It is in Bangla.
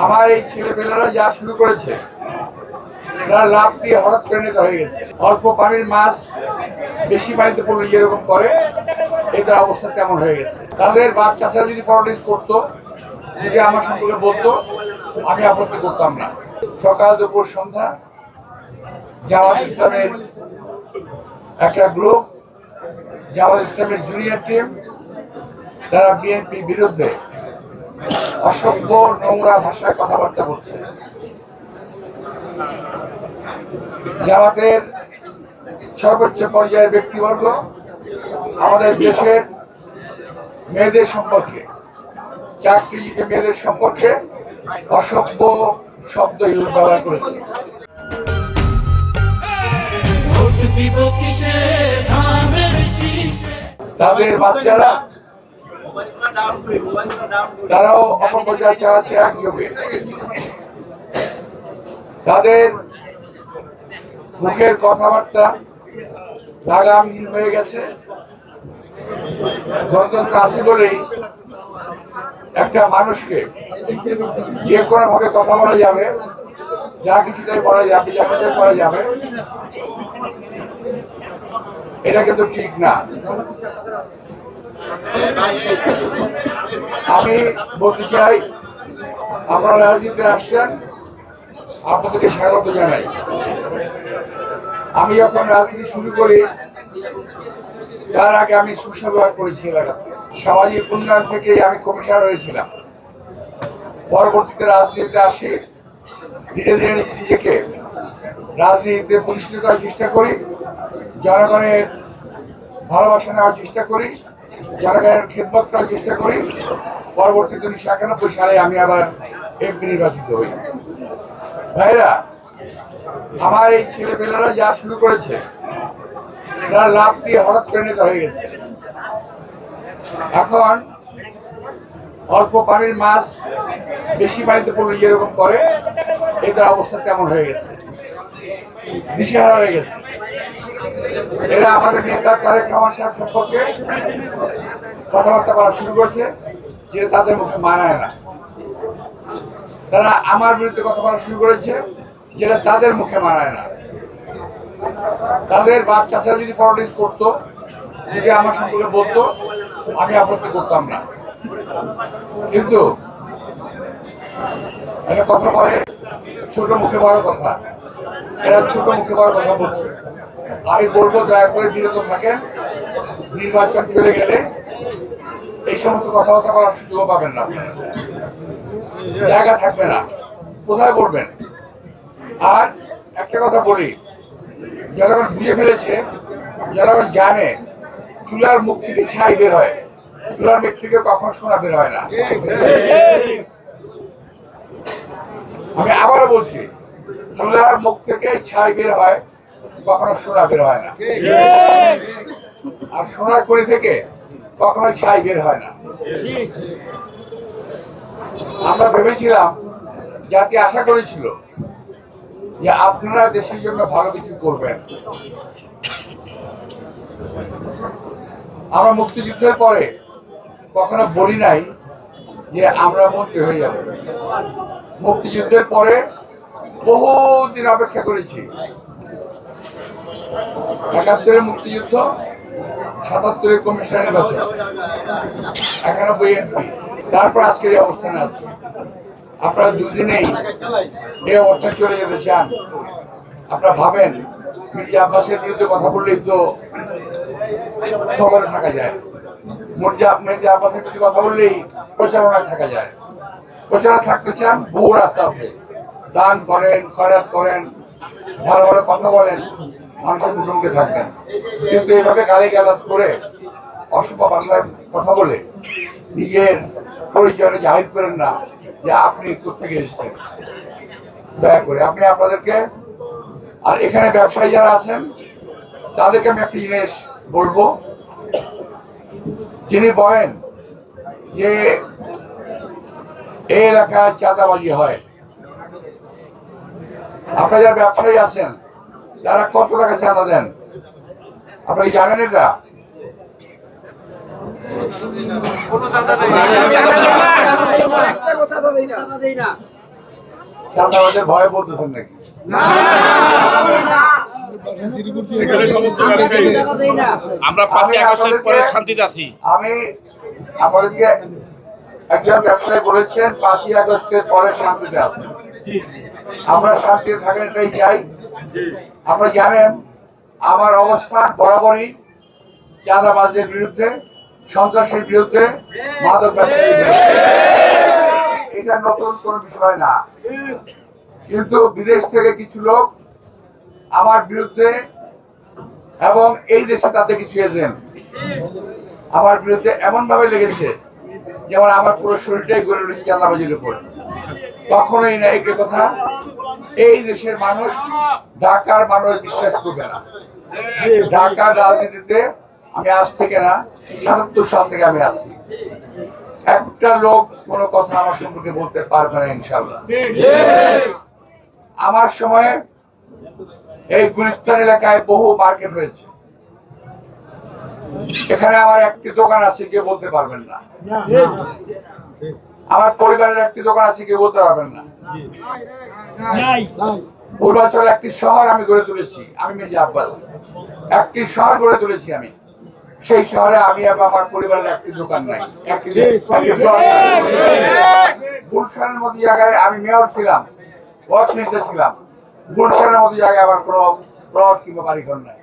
আমার এই ছেলেপেলেরা যা শুরু করেছে তারা লাভ দিয়ে হঠাৎ পরিণত হয়ে গেছে। অল্প পানির মাছ বেশি পানিতে পড়লে যেরকম করে এটা অবস্থা তেমন হয়ে গেছে। তাদের বাপ চাষারা যদি পলিটিক্স করতো, যদি আমার সম্পর্কে বলতো, আমি আপত্তি করতাম না। সকাল দুপুর সন্ধ্যা জামাত ইসলামের একটা গ্রুপ, জামাত ইসলামের জুনিয়র টিম, তারা বিএনপি বিরুদ্ধে অসভ্য নোংরা ভাষায় কথাবার্তা বলছে। জামাতের সর্বোচ্চ পর্যায়ের ব্যক্তিবর্গ আমাদের দেশের মেয়েদের সম্পর্কে, চাকরিজীবী মেয়েদের সম্পর্কে অসভ্য শব্দ ব্যবহার করেছে। তাদের বাচ্চারা তারাও অপপ্রচার চালাচ্ছে একযোগে। তাদের মুখের কথাবার্তা লাগামহীন হয়ে গেছে। গণতন্ত্র আছে বলেই একটা মানুষকে যে কোনো ভাবে কথা বলা যাবে, যা কিছুতেই বলা যাবে, যাতে করা যাবে, এটা কিন্তু ঠিক না। আমি বলতে চাই, আপনারা রাজনীতিতে আসছেন, আপনাদেরকে স্বাগত জানাই। আমি যখন রাজনীতি শুরু করি তার আগে আমি সুসংবাদ করেছি এলাকাতে। সামাজিক উন্নয়ন থেকে আমি কমিশনার হয়েছিলাম। পরবর্তীতে রাজনীতিতে আসি, ধীরে ধীরে নিজেকে রাজনীতিতে প্রতিষ্ঠিত করার চেষ্টা করি, জনগণের ভালোবাসা নেওয়ার চেষ্টা করি, জনগণের খেদমত করার চেষ্টা করি। পরবর্তীতে 1991 সালে আমি আবার এমপি নির্বাচিত হই। ভাইরা, আমার এই ছেলেপেলেরা যা শুরু করেছে তারা লাভ দিয়ে হঠাৎ পরিণত হয়ে গেছে। এখন অল্প পানির মাছ বেশি পানিতে পড়লে যেরকম করে এটা অবস্থা তেমন হয়ে গেছে, দিশেহারা হয়ে গেছে। এরা আমাদের নেতা তারেক রহমান সাহেব সম্পর্কে কথাবার্তা বলা শুরু করছে, যেটা তাদের মুখে মানায় না। তারা আমার বিরুদ্ধে কথা বলা শুরু করেছে, যেটা তাদের মুখে মানায় না। তাদের বাপ চাষারা যদি পলিটিক্স করতো, যদি আমার সম্পর্কে বলতো, আমি আপত্তি করতাম না। কিন্তু একটা কথা বলে, ছোট মুখে বড় কথা। এরা ছোট মুখে বড় কথা বলছে। আমি বলবো, দয়া করে বিরত থাকেন। নির্বাচন চলে গেলে এই সমস্ত কথাবার্তা বলার সুযোগ পাবেন না, জায়গা থাকবে না, কোথায় বলবেন। আর একটা কথা বলি, জনগণ বুঝে ফেলেছে, জনগণ জানে চুলার মুখ থেকে ছাই বের হয়, চুলার মুখ থেকে কখন সোনা বের হয় না। আমি আবারও বলছি, চুলার মুখ থেকে ছাই বের হয়, কখনো সোনা বের হয় না। আর সোনার খনি থেকে কখনো ছাই বের হয় না। আমরা ভেবেছিলাম, জাতি আশা করেছিল যে আপনারা দেশের জন্য ভালো কিছু করবেন। আমরা মুক্তিযুদ্ধের পরে কখনো বলি নাই যে আমরা মন্ত্রী হয়ে যাব। মুক্তিযুদ্ধের পরে বহুদিন অপেক্ষা করেছি। 71-এর মুক্তিযুদ্ধ, 77-এর কমিশনের নির্বাচন, 91 এমপি, তারপর আজকে এই অবস্থানে আছে। আপনারা দুদিনেই এই অবস্থায় চলে যেতে চান? আপনারা ভাবেন মির্জা আব্বাসের বিরুদ্ধে কথা বললেই তো খবরে থাকা যায়, মির্জা আব্বাসের বিরুদ্ধে কথা বললেই প্রচারণায় থাকা যায়। প্রচারণা থাকতে চান, বহু রাস্তা আছে। দান করেন, খয়রাত করেন, ভালো ভালো কথা বলেন, মানুষের মুখে থাকবেন। কিন্তু এইভাবে গালিগালাজ করে, অশুভ ভাষায় কথা বলে নিজের পরিচয় জাহির করেন না যে আপনি কোথেকে এসেছেন। দয়া করে আপনি আপনাদেরকে, আর এখানে ব্যবসায়ী যারা আছেন তাদেরকে আমি একটা জিনিস বলবো, যিনি বলেন যে এই এলাকায় চাঁদাবাজি হয়, আপনারা যারা ব্যবসায়ী আছেন তারা কত টাকা চাঁদা দেন আপনারা কি জানেন? এটা চাঁদাবাজের ভয় বলতেছেন নাকি? আমরা 5ই আগস্টের পরে শান্তিতে আছি। আমি আপনাদেরকে একজন ব্যবসায়ী বলেছেন 5ই আগস্টের পরে শান্তিতে আছি। আমরা শান্তিতে থাকেন এটাই চাই। আপনারা জানেন আমার অবস্থান বরাবরই চাঁদাবাজদের বিরুদ্ধে, সন্ত্রাসের বিরুদ্ধে, মাদক ব্যবসায়ীর বিরুদ্ধে। এটা নতুন কোনো বিষয় না, কিন্তু বিদেশ থেকে কিছু লোক আমার বিরুদ্ধে এবং এই দেশে তাদের কিছু এজেন্ট আমার বিরুদ্ধে এমন ভাবে লেগেছে যেমন আমার পুরো শরীরটাই গড়ে উঠেছে চাঁদাবাজির উপর। কখনোই না এই কথা এই দেশের মানুষ, ঢাকার মানুষ বিশ্বাস করবে না। ঢাকার রাজনীতিতে আমি আজ থেকে না, ৭৭ সাল থেকে আমি আছি। একটা লোক কোনো কথা আমার সম্পর্কে বলতে পারবে না ইনশাআল্লাহ। আমার সময়ে এই গুলিস্তান এলাকায় বহু মার্কেট হয়েছে। এখানে আমার একটি দোকান আছে, কেউ বলতে পারবেন না। আমার পরিবারের একটি দোকান আছে, কেউ বলতে পারবেন না। পূর্বাঞ্চল একটি শহর আমি গড়ে তুলেছি, আমি মির্জা আব্বাস একটি শহর গড়ে তুলেছি আমি। সেই শহরে আমি এবং আমার পরিবারের একটি দোকান নাই, গুলশানের মতো জায়গায় আমি মেয়র ছিলাম, ওয়ার্ড মিনিস্টার ছিলাম। গুলশানের মতো জায়গায় আমার কোনো প্লট কিংবা বাড়িঘর নাই।